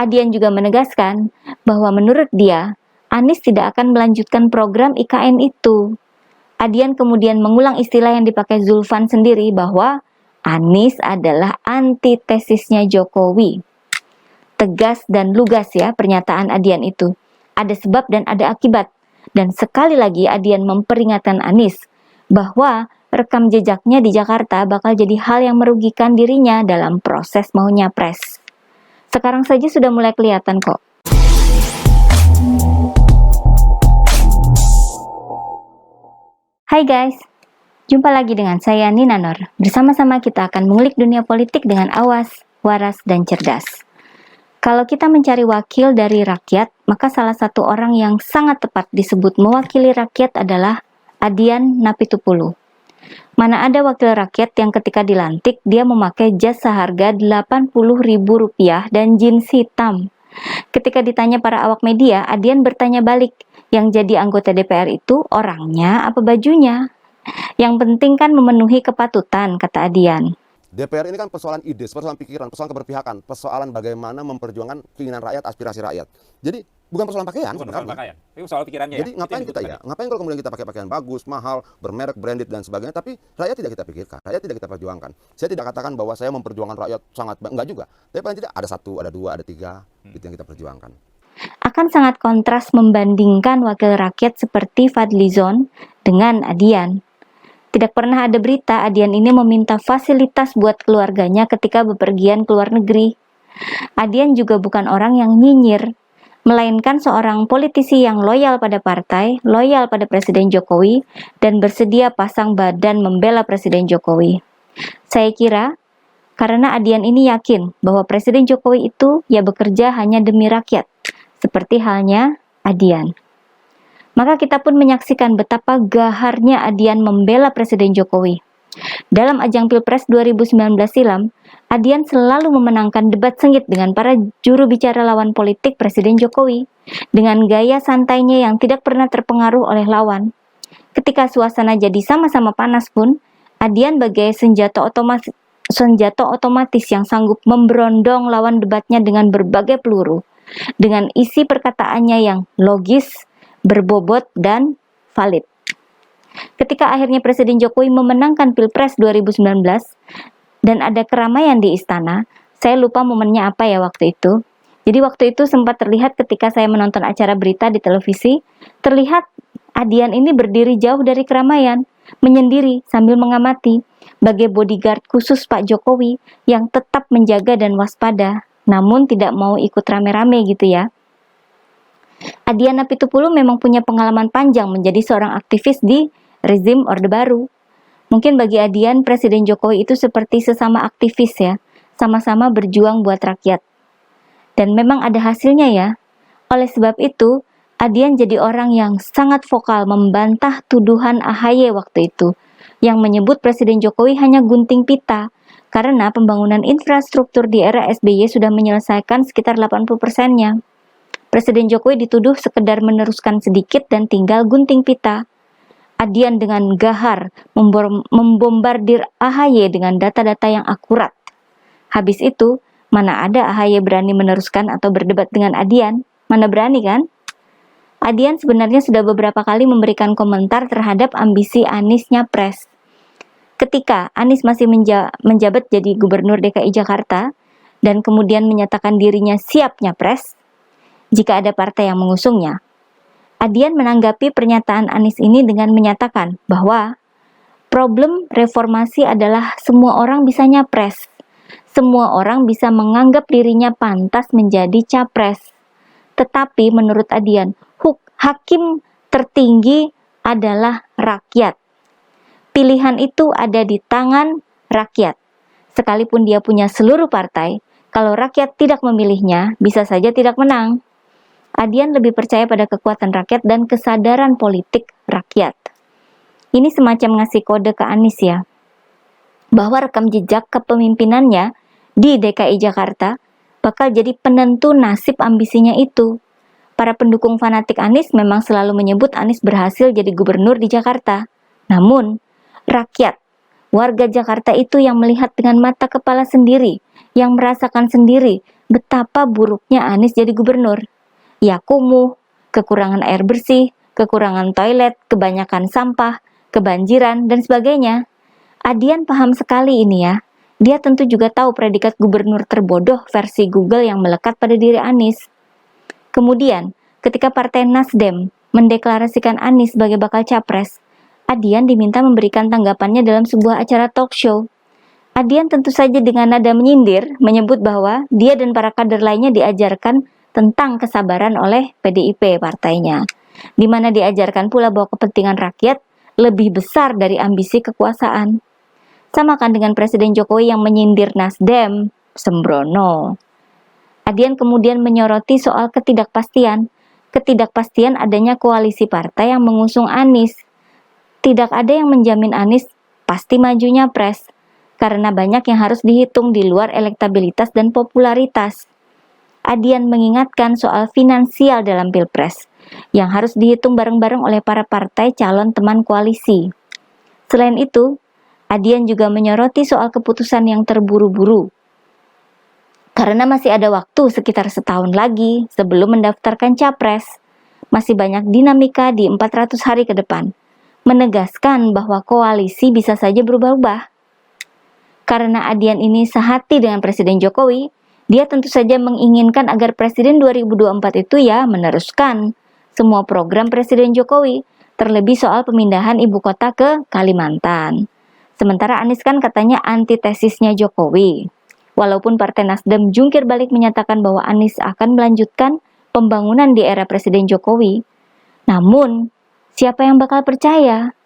Adian juga menegaskan bahwa menurut dia, Anies tidak akan melanjutkan program IKN itu. Adian kemudian mengulang istilah yang dipakai Zulfan sendiri bahwa Anies adalah antitesisnya Jokowi. Tegas dan lugas ya pernyataan Adian itu. Ada sebab dan ada akibat. Dan sekali lagi Adian memperingatkan Anies bahwa rekam jejaknya di Jakarta bakal jadi hal yang merugikan dirinya dalam proses mau nyapres. Sekarang saja sudah mulai kelihatan kok. Hai guys, jumpa lagi dengan saya Nina Nur. Bersama-sama kita akan mengulik dunia politik dengan awas, waras, dan cerdas. Kalau kita mencari wakil dari rakyat, maka salah satu orang yang sangat tepat disebut mewakili rakyat adalah Adian Napitupulu. Mana ada wakil rakyat yang ketika dilantik, dia memakai jas seharga Rp80.000 dan jeans hitam. Ketika ditanya para awak media, Adian bertanya balik, yang jadi anggota DPR itu orangnya apa bajunya? Yang penting kan memenuhi kepatutan, kata Adian. DPR ini kan persoalan ide, persoalan pikiran, persoalan keberpihakan, persoalan bagaimana memperjuangkan keinginan rakyat, aspirasi rakyat. Jadi bukan persoalan pakaian sebenarnya. Itu soal pikirannya. Jadi ngapain kita ya? Ngapain kalau kemudian kita pakai pakaian bagus, mahal, bermerek, branded dan sebagainya, tapi rakyat tidak kita pikirkan, rakyat tidak kita perjuangkan. Saya tidak katakan bahwa saya memperjuangkan rakyat sangat enggak juga. Tapi paling tidak ada 1, ada 2, ada 3 gitu yang kita perjuangkan. Akan sangat kontras membandingkan wakil rakyat seperti Fadlizon dengan Adian. Tidak pernah ada berita Adian ini meminta fasilitas buat keluarganya ketika bepergian ke luar negeri. Adian juga bukan orang yang nyinyir, melainkan seorang politisi yang loyal pada partai, loyal pada Presiden Jokowi, dan bersedia pasang badan membela Presiden Jokowi. Saya kira, karena Adian ini yakin bahwa Presiden Jokowi itu ya bekerja hanya demi rakyat, seperti halnya Adian. Maka kita pun menyaksikan betapa gaharnya Adian membela Presiden Jokowi. Dalam ajang Pilpres 2019 silam, Adian selalu memenangkan debat sengit dengan para juru bicara lawan politik Presiden Jokowi, dengan gaya santainya yang tidak pernah terpengaruh oleh lawan. Ketika suasana jadi sama-sama panas pun, Adian bagai senjata otomatis yang sanggup memberondong lawan debatnya dengan berbagai peluru, dengan isi perkataannya yang logis, berbobot, dan valid. Ketika akhirnya Presiden Jokowi memenangkan Pilpres 2019 dan ada keramaian di istana, saya lupa momennya apa ya waktu itu. Jadi waktu itu sempat terlihat ketika saya menonton acara berita di televisi, terlihat Adian ini berdiri jauh dari keramaian, menyendiri sambil mengamati, bagai bodyguard khusus Pak Jokowi yang tetap menjaga dan waspada, namun tidak mau ikut rame-rame gitu ya. Adian Napitupulu memang punya pengalaman panjang menjadi seorang aktivis di rezim Orde Baru. Mungkin bagi Adian, Presiden Jokowi itu seperti sesama aktivis ya, sama-sama berjuang buat rakyat. Dan memang ada hasilnya ya. Oleh sebab itu, Adian jadi orang yang sangat vokal membantah tuduhan AHY waktu itu, yang menyebut Presiden Jokowi hanya gunting pita, karena pembangunan infrastruktur di era SBY sudah menyelesaikan sekitar 80%-nya. Presiden Jokowi dituduh sekedar meneruskan sedikit dan tinggal gunting pita. Adian dengan gahar membombardir AHY dengan data-data yang akurat. Habis itu, mana ada AHY berani meneruskan atau berdebat dengan Adian? Mana berani kan? Adian sebenarnya sudah beberapa kali memberikan komentar terhadap ambisi Anies nyapres. Ketika Anies masih menjabat jadi Gubernur DKI Jakarta dan kemudian menyatakan dirinya siap nyapres jika ada partai yang mengusungnya, Adian menanggapi pernyataan Anies ini dengan menyatakan bahwa problem reformasi adalah semua orang bisa nyapres, semua orang bisa menganggap dirinya pantas menjadi capres. Tetapi menurut Adian, hakim tertinggi adalah rakyat. Pilihan itu ada di tangan rakyat. Sekalipun dia punya seluruh partai, kalau rakyat tidak memilihnya, bisa saja tidak menang. Adian lebih percaya pada kekuatan rakyat dan kesadaran politik rakyat. Ini semacam ngasih kode ke Anies ya, bahwa rekam jejak kepemimpinannya di DKI Jakarta bakal jadi penentu nasib ambisinya itu. Para pendukung fanatik Anies memang selalu menyebut Anies berhasil jadi gubernur di Jakarta. Namun, rakyat, warga Jakarta itu yang melihat dengan mata kepala sendiri, yang merasakan sendiri betapa buruknya Anies jadi gubernur. Ya kumuh, kekurangan air bersih, kekurangan toilet, kebanyakan sampah, kebanjiran, dan sebagainya. Adian paham sekali ini ya. Dia tentu juga tahu predikat gubernur terbodoh versi Google yang melekat pada diri Anies. Kemudian, ketika Partai Nasdem mendeklarasikan Anies sebagai bakal capres, Adian diminta memberikan tanggapannya dalam sebuah acara talk show. Adian tentu saja dengan nada menyindir menyebut bahwa dia dan para kader lainnya diajarkan tentang kesabaran oleh PDIP partainya, di mana diajarkan pula bahwa kepentingan rakyat lebih besar dari ambisi kekuasaan. Samakan dengan Presiden Jokowi yang menyindir Nasdem, sembrono. Adian kemudian menyoroti soal ketidakpastian adanya koalisi partai yang mengusung Anies. Tidak ada yang menjamin Anies pasti majunya pres, karena banyak yang harus dihitung di luar elektabilitas dan popularitas. Adian mengingatkan soal finansial dalam Pilpres, yang harus dihitung bareng-bareng oleh para partai calon teman koalisi. Selain itu, Adian juga menyoroti soal keputusan yang terburu-buru. Karena masih ada waktu sekitar setahun lagi sebelum mendaftarkan capres, masih banyak dinamika di 400 hari ke depan, menegaskan bahwa koalisi bisa saja berubah-ubah. Karena Adian ini sehati dengan Presiden Jokowi, dia tentu saja menginginkan agar Presiden 2024 itu ya meneruskan semua program Presiden Jokowi, terlebih soal pemindahan ibu kota ke Kalimantan. Sementara Anies kan katanya antitesisnya Jokowi. Walaupun Partai Nasdem jungkir balik menyatakan bahwa Anies akan melanjutkan pembangunan di era Presiden Jokowi. Namun, siapa yang bakal percaya?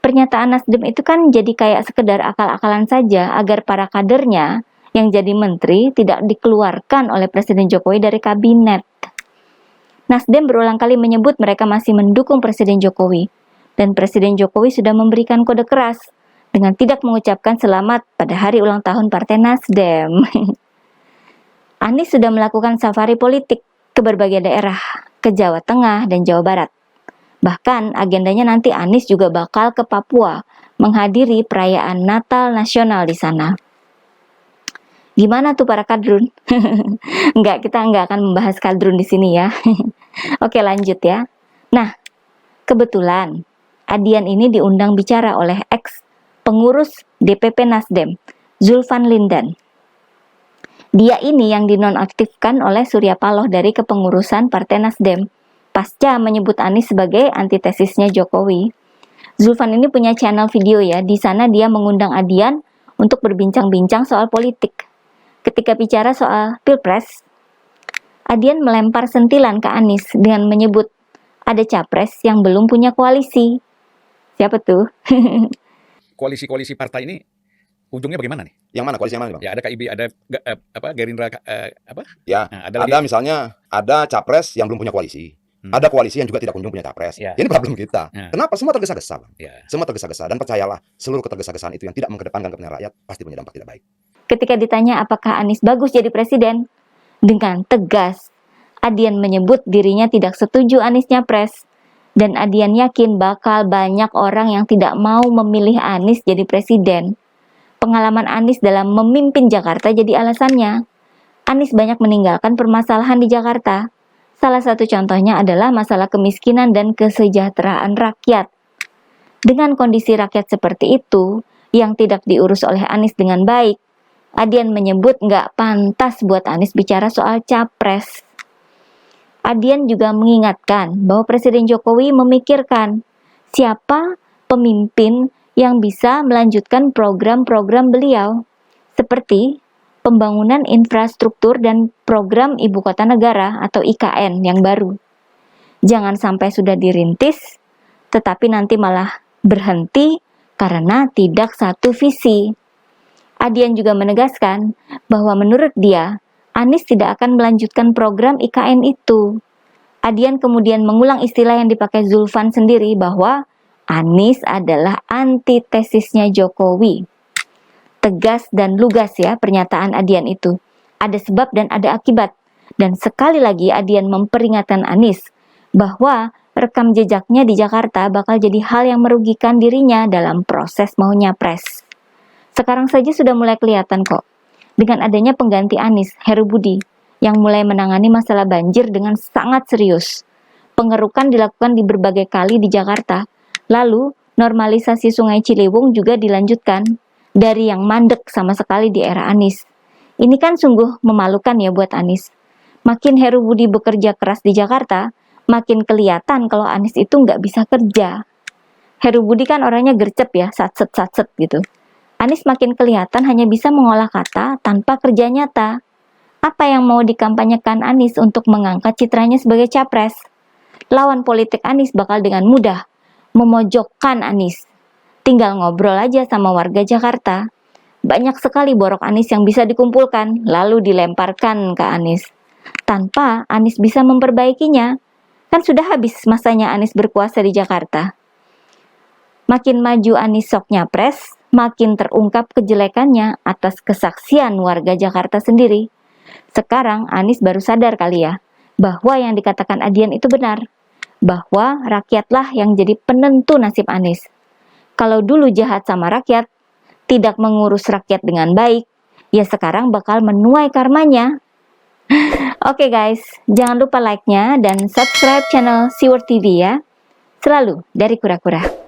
Pernyataan Nasdem itu kan jadi kayak sekedar akal-akalan saja agar para kadernya yang jadi menteri tidak dikeluarkan oleh Presiden Jokowi dari kabinet. Nasdem berulang kali menyebut mereka masih mendukung Presiden Jokowi, dan Presiden Jokowi sudah memberikan kode keras dengan tidak mengucapkan selamat pada hari ulang tahun Partai Nasdem. Anies sudah melakukan safari politik ke berbagai daerah, ke Jawa Tengah dan Jawa Barat. Bahkan agendanya nanti Anies juga bakal ke Papua, menghadiri perayaan Natal Nasional di sana. Gimana tuh para kadrun? Kita nggak akan membahas kadrun di sini ya. Oke, lanjut ya. Nah, kebetulan Adian ini diundang bicara oleh pengurus DPP Nasdem, Zulfan Lindan. Dia ini yang dinonaktifkan oleh Surya Paloh dari kepengurusan Partai Nasdem, pasca menyebut Anies sebagai antitesisnya Jokowi. Zulfan ini punya channel video ya, di sana dia mengundang Adian untuk berbincang-bincang soal politik. Ketika bicara soal Pilpres, Adian melempar sentilan ke Anies dengan menyebut ada capres yang belum punya koalisi. Siapa tuh? Koalisi-koalisi partai ini ujungnya bagaimana nih? Yang mana koalisi yang mana, Bang? Ya ada KIB, ada Gerindra, Ya, nah, ada misalnya ada capres yang belum punya koalisi. Ada koalisi yang juga tidak kunjung punya capres. Ya. Ini problem kita. Ya. Kenapa semua tergesa-gesa, Bang? Ya. Semua tergesa-gesa, dan percayalah, seluruh ketergesa-gesaan itu yang tidak mengedepankan kepentingan rakyat pasti punya dampak tidak baik. Ketika ditanya apakah Anies bagus jadi presiden, dengan tegas Adian menyebut dirinya tidak setuju Anies nyapres. Dan Adian yakin bakal banyak orang yang tidak mau memilih Anies jadi presiden. Pengalaman Anies dalam memimpin Jakarta jadi alasannya. Anies banyak meninggalkan permasalahan di Jakarta. Salah satu contohnya adalah masalah kemiskinan dan kesejahteraan rakyat. Dengan kondisi rakyat seperti itu, yang tidak diurus oleh Anies dengan baik, Adian menyebut nggak pantas buat Anies bicara soal capres. Adian juga mengingatkan bahwa Presiden Jokowi memikirkan siapa pemimpin yang bisa melanjutkan program-program beliau, seperti pembangunan infrastruktur dan program Ibu Kota Negara atau IKN yang baru. Jangan sampai sudah dirintis, tetapi nanti malah berhenti karena tidak satu visi. Adian juga menegaskan bahwa menurut dia, Anies tidak akan melanjutkan program IKN itu. Adian kemudian mengulang istilah yang dipakai Zulfan sendiri bahwa Anies adalah antitesisnya Jokowi. Tegas dan lugas ya pernyataan Adian itu. Ada sebab dan ada akibat. Dan sekali lagi Adian memperingatkan Anies bahwa rekam jejaknya di Jakarta bakal jadi hal yang merugikan dirinya dalam proses mau nyapres. Sekarang saja sudah mulai kelihatan kok. Dengan adanya pengganti Anies, Heru Budi, yang mulai menangani masalah banjir dengan sangat serius. Pengerukan dilakukan di berbagai kali di Jakarta. Lalu, normalisasi Sungai Ciliwung juga dilanjutkan dari yang mandek sama sekali di era Anies. Ini kan sungguh memalukan ya buat Anies. Makin Heru Budi bekerja keras di Jakarta, makin kelihatan kalau Anies itu nggak bisa kerja. Heru Budi kan orangnya gercep ya, satset gitu. Anies makin kelihatan hanya bisa mengolah kata tanpa kerja nyata. Apa yang mau dikampanyekan Anies untuk mengangkat citranya sebagai capres? Lawan politik Anies bakal dengan mudah memojokkan Anies. Tinggal ngobrol aja sama warga Jakarta. Banyak sekali borok Anies yang bisa dikumpulkan, lalu dilemparkan ke Anies. Tanpa Anies bisa memperbaikinya. Kan sudah habis masanya Anies berkuasa di Jakarta. Makin maju Anies sok nyapres, makin terungkap kejelekannya atas kesaksian warga Jakarta sendiri. Sekarang Anies baru sadar kali ya, bahwa yang dikatakan Adian itu benar. Bahwa rakyatlah yang jadi penentu nasib Anies. Kalau dulu jahat sama rakyat, tidak mengurus rakyat dengan baik, ya sekarang bakal menuai karmanya. Oke guys, jangan lupa like-nya dan subscribe channel Siward TV ya. Selalu dari Kura-Kura.